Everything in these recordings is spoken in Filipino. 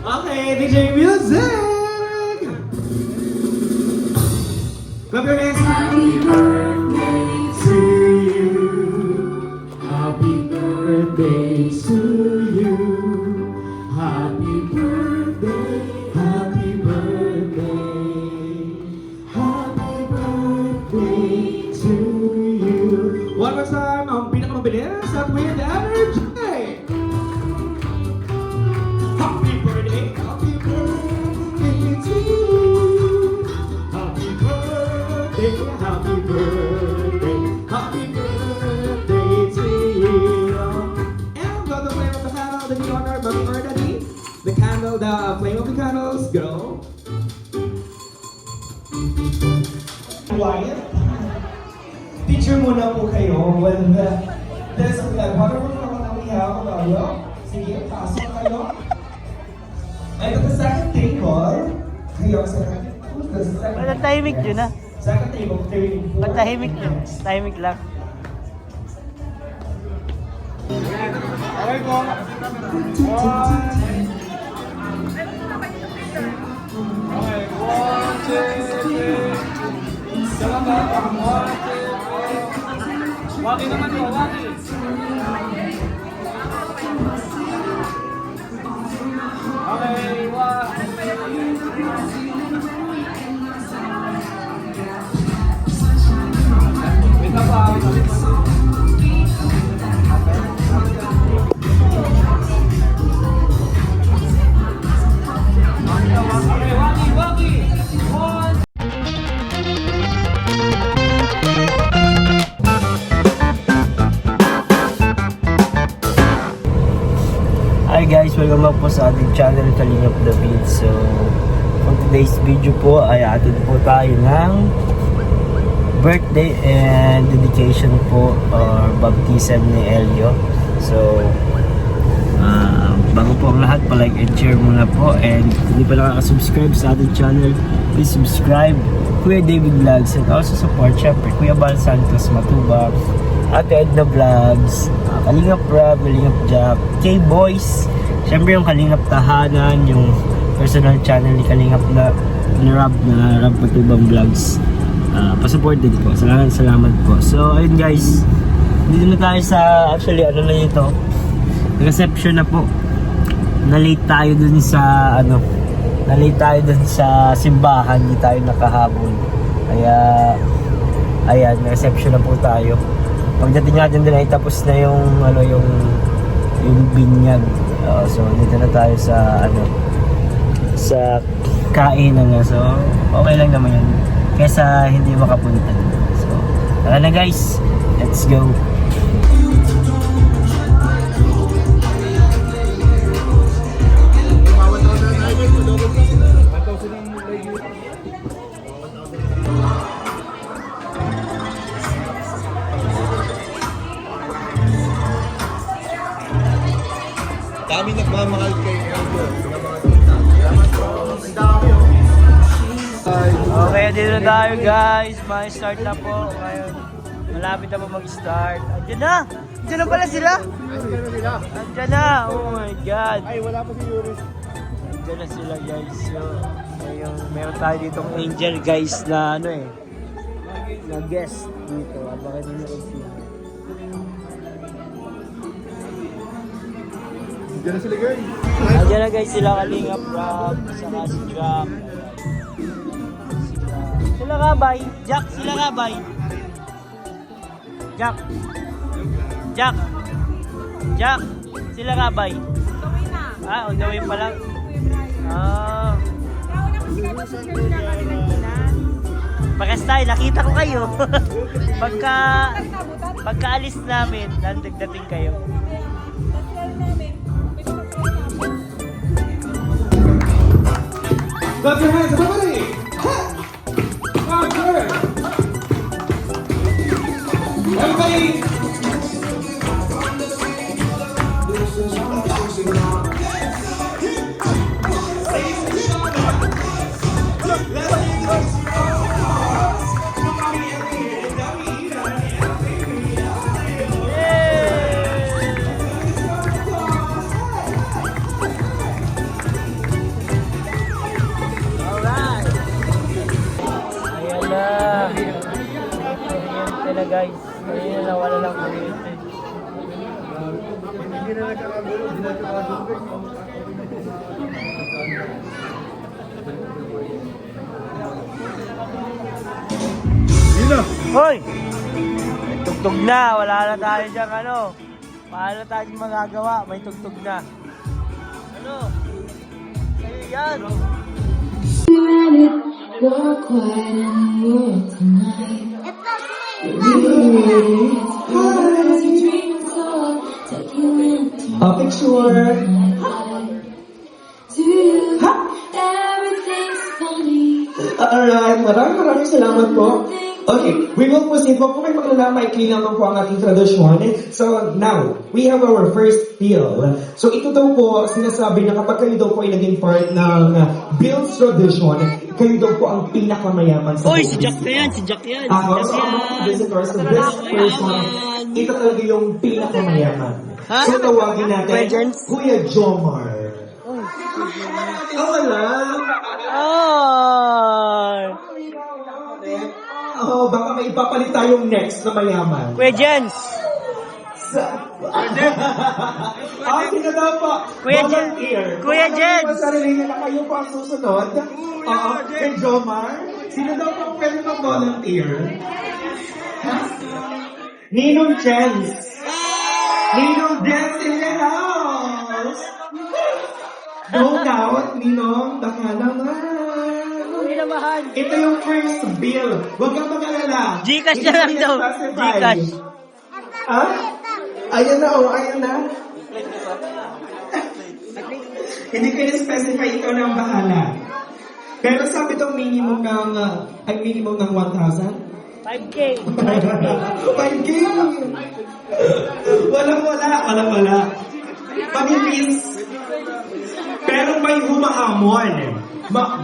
Okay, DJ Music! Clap your hands. Happy birthday to you. Happy birthday to you. Happy birthday, happy birthday. Happy birthday to you. One more time, ang pinakamabilis at with energy. Happy birthday to you. Happy birthday, happy birthday, happy birthday to you. And blow the flame of the candle, the neon or mommy or daddy. The candle, the flame of the candles, go. Quiet. Picture muna po kayo when there's a flag. Whatever na we have kayo. Sige, pasok kayo. And at the second table, kayo sa second. Wala tahimik yun ah. Second table, 34. Ba't tahimik yun? Tahimik lang. Okay po. Wagi naman po, wagi. Okay, wait na pa. Okay, wagi, wagi. One. Hi guys, welcome back po sa ating channel Kalingap David. So, on today's video po ay atin po tayo ng birthday and dedication po or baptism ni Elio. So, bago po ang lahat, pa-like and share muna po. And kung hindi pa nakaka-subscribe sa ating channel, please subscribe. Kuya David Vlogs and also support syempre Kuya Bal Santos Matubang, Ate Edna Vlogs, Kalingap Rob, Kalingap Jack, K-Boys, syempre yung Kalingap Tahanan, yung personal channel ni Kalingap na Rob Matubang Vlogs. Pa-support din po. Salamat po. So, ayun guys, dito na tayo sa, actually, ano na ito, reception na po. Na-late tayo dun sa, na-late tayo dun sa simbahan, hindi tayo nakahabol. Kaya, ayan, reception na po tayo. Pagdating natin din ay tapos na yung yung binyag. So dito na tayo sa sa kainan na. So okay lang naman yun kaysa hindi makapunta. So tara na guys, let's go. Kami nagmamahal kay Elio. Salamat po. Okay, dito na tayo guys. May start na po ngayon. Malapit na po mag-start. Andiyan na! Andiyan na pala sila! Andiyan na! Oh my God! Ay, wala pa si Yuris. Andiyan na sila guys. So, meron tayo ditong angel guys na na guest dito. Abangan nyo kung sino. Diyan na sila, girl. Andiyan na guys sila Kalingap Rob, saka si Jack. Sila Kabay. Jack, sila Kabay. Jack. Jack. Jack, sila Kabay. On the way pa lang. Pakas tayo, nakita ko kayo. Pagka alis namin, nandagdating kayo. Clap your hands, everybody! One, turn! Everybody! nawala lang kuryente. Hindi na nagkakagulo, hindi na nagkakagulo. Yun na! Hoy! May tugtog na, wala na tayo dyan ano. Paano tayo magagawa? May tugtog na. Ano? Sa'yo yan! You're quiet in the world tonight. Picture. To you, everything's funny. Alright, maraming salamat po. Okay, we will proceed po. Kung may maglalamay, kailangan po ang ating tradisyon. So now, we have our first bill. So ito daw po, sinasabi na kapag kayo daw po ay naging part ng Bill's tradition, kayo daw po ang pinakamayaman sa Uy, buong si Jack business. na yan, si Jack yan. Ako, so ang mga visitors, the best person, ito talaga yung pinakamayaman. Ha? So tawagin natin, Legends? Kuya Jomar. Oh, wala. Ay! Oh, baka may ipapalit tayong next na mayaman. Kuya Jens! Sino daw po? Kuya Volunteer. Kuya Jens! Kung sarili niya na kayo po ang susunod. Oo, kay Jomar. Sino daw po pwede mag-volunteer? Ninong Jens. Ninong Jens in the house. No doubt, Ninong, baka naman. Hindi na mahal. Ito yung first bill. Huwag kang mag-alala. Gcash Hindi na lang niya daw. specify. Gcash. Ha? Ayan na, oh, ayan na. Hindi ko na-specify, ito na ang bahala. Pero sabi itong minimum ng, ay minimum ng 1,000? 5K. 5K. Walang-wala. Pamipis. Pero may humahamon.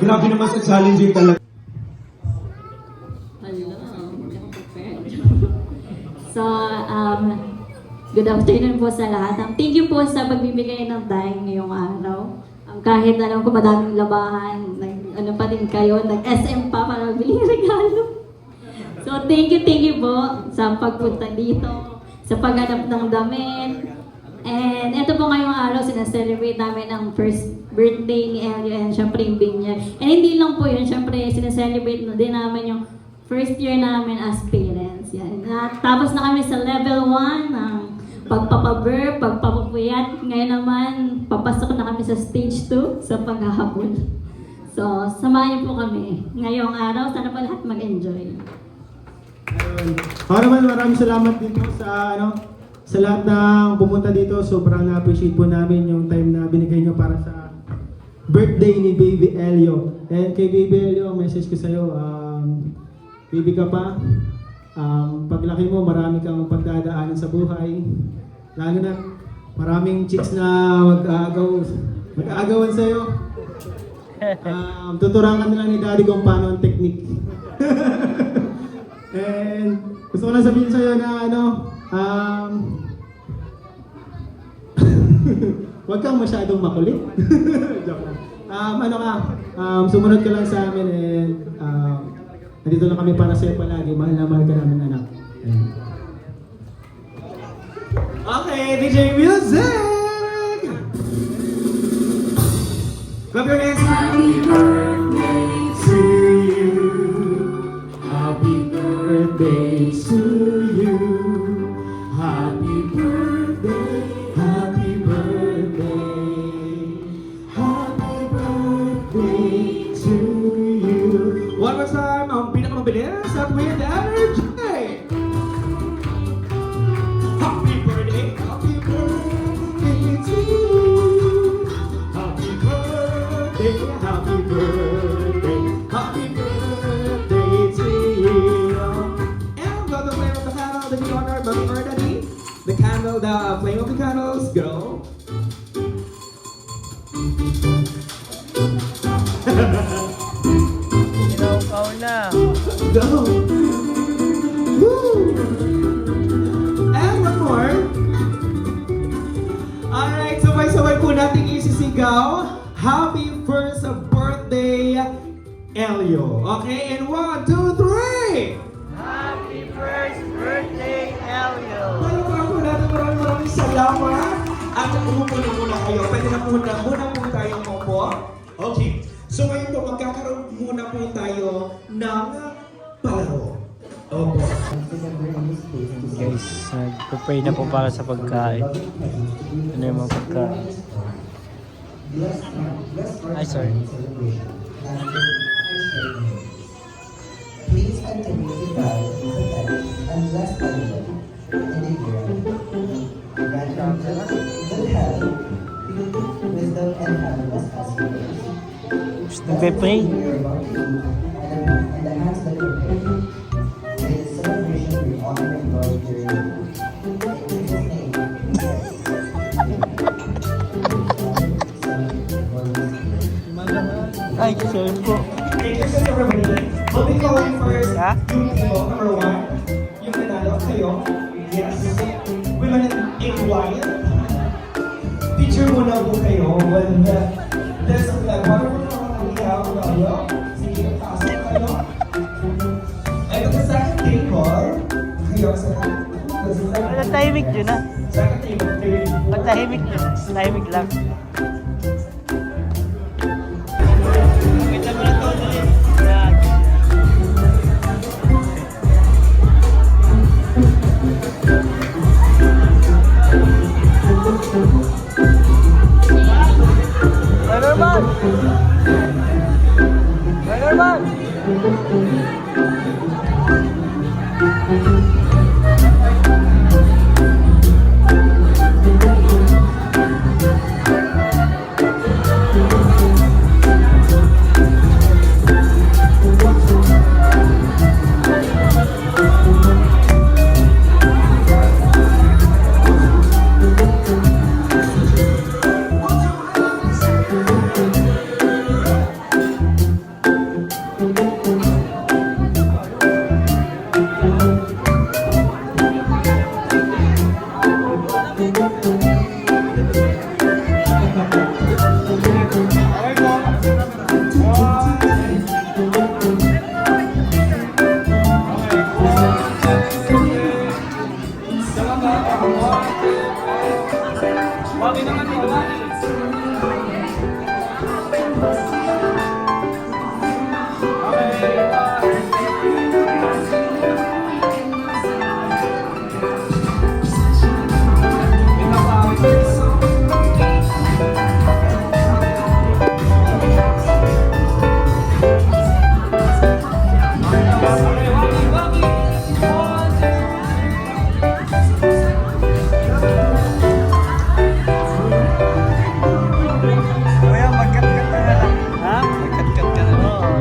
Grabe naman sa challenging talaga. Hello, hindi ako prepared. So, good afternoon po sa lahat. Thank you po sa pagbibigay ng time ngayong araw. Kahit alam ko madaming labahan, ano pa din kayo, nag-SM pa para biling regalo. So, thank you po sa pagpunta dito, sa paghanap ng damit. And ito po ngayong araw, sinaselebrate namin ang first birthday ni Elio and syempre yung binyag. And hindi lang po yun, syempre sinaselebrate na din namin yung first year namin as parents. Yan. Tapos na kami sa level 1 ng pagpapabir, pagpapapuyat. Ngayon naman, papasok na kami sa stage 2 sa paghahabol. So, samahan niyo po kami. Ngayong araw, sana po lahat mag-enjoy. Ako naman maraming salamat din po sa lahat ng pumunta dito. Sobrang na-appreciate po namin yung time na binigay nyo para sa birthday ni Baby Elio. And kay Baby Elio, message ko sa'yo, baby ka pa. Paglaki mo, marami kang pagdadaanan sa buhay. Lalo na maraming chicks na mag-aagawan sa'yo. Tuturuan ka nila ni Daddy kung paano ang technique. And gusto ko lang sabihin sa'yo na huwag kang masyadong makulit. Joke lang. Sumunod ka lang sa amin and nandito lang kami para sa'yo palagi. Mahal na mahal ka namin, anak. Ayan. Okay, DJ Music! Clap your hands. Happy birthday to you. Happy birthday to you. Happy birthday. Happy birthday. Happy birthday to you. One more time, ang pinakamabilis at with energy. Happy birthday to you. Happy birthday. Happy birthday. Happy birthday to you. And blow the flame of the candle, the honor, Mommy Daddy. The candle, the flame of the candles, go. Inaw na. Go. Woo. And one more. Alright, sabay-sabay po natin isisigaw. Happy first birthday, Elio. Okay, and 1, 2, 3. Happy first birthday, Elio! Palakpakan po natin, maraming salamat. At umupo na muna kayo. Pwede na muna po tayong umupo. Okay. So ngayon po, magkakaroon muna po tayo ng palaro. Opo. Guys, nagpa-pray na po para sa pagkain. Ano yung mga pagkain? Ay, sorry. Please continue to guide, protect, and bless everybody in the year. Grant them good health, wisdom, and happiness as we live. Nagpe-pray? And the hands that prepare. May this celebration bring honor and glory to your name. In Jesus' name. Ay, sorry po. Thank you so everybody. We'll be going first. Yeah? Yung team number 1. Yung nanalo kayo. Yes. Women in white. Picture muna po kayo when there's a wonderful program we have kayo. Sige, pasok kayo. Ito sa second table. Kayo sa Tahimik yun ah. second table. Tahimik yun. Tahimik lang. Kita mo na to ulit. Yan. Spider-Man! Spider-Man! Wagi naman po, wagi.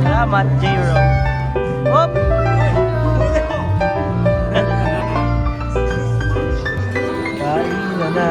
Salamat, J-Ro. Hop! Kain na na.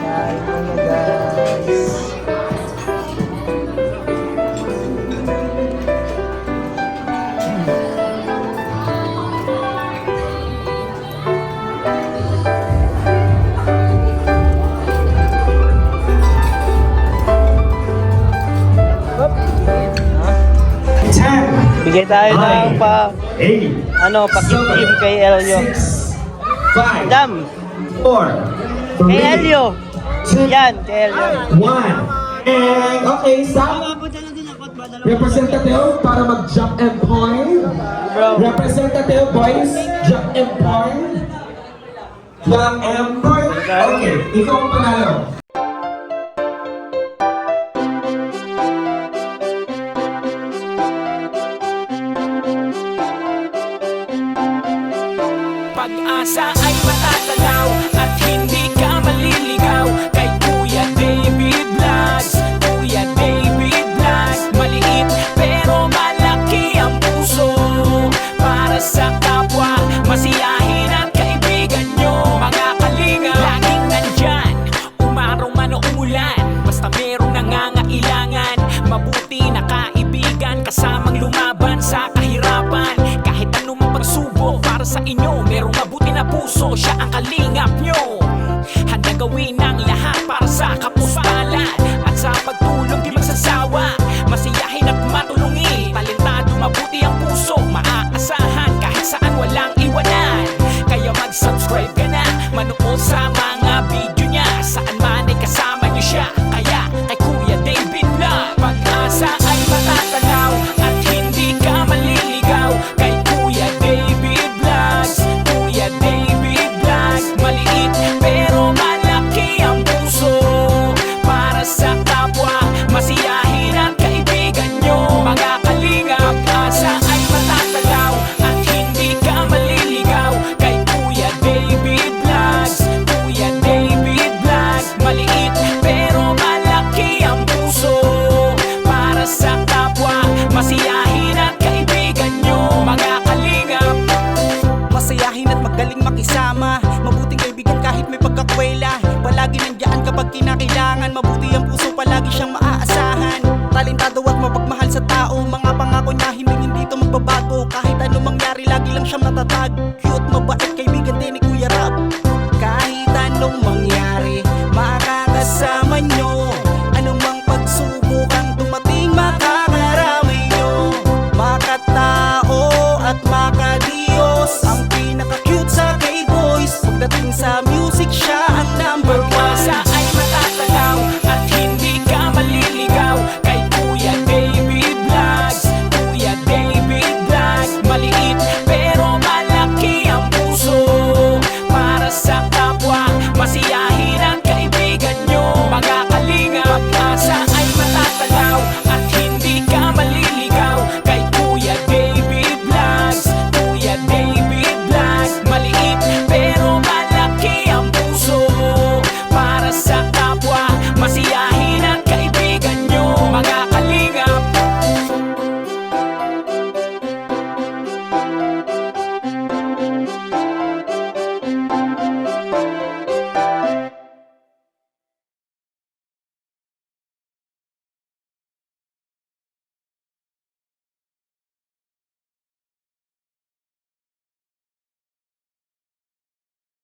Kain na na, guys. Hop! Ha? 10, Bigay tayo ng 8, pakikim kay Elio. 6, 5, Dam! 4, Kay Elio! Yan, kay Elio. 1. And okay, stop. Representative para mag-jump and point. Bro. Representative boys, jump and point. Jump and point. Okay, ikaw ang panalo. Pag-asa ay matatanaw at hindi ka maliligaw kay Kuya David Vlogs. Kuya David Vlogs, maliit pero malaki ang puso para sa kapwa, masiyahin at kaibigan nyo. Mga kalinga, laging nandyan, umaraw man o umulan, basta merong nangangailangan. Mabuti na kaibigan, kasamang lumaban sa kahirapan. Kahit anumang pagsubok para sa inyo, merong mabuti na puso, siya ang kalingap nyo. Handa gawin ang lahat para sa kapuspalad at sa pagtulong di magsasawa, masiyahin at matulungin. Talentado, mabuti ang puso, mabuti ang puso, palagi siyang maayos.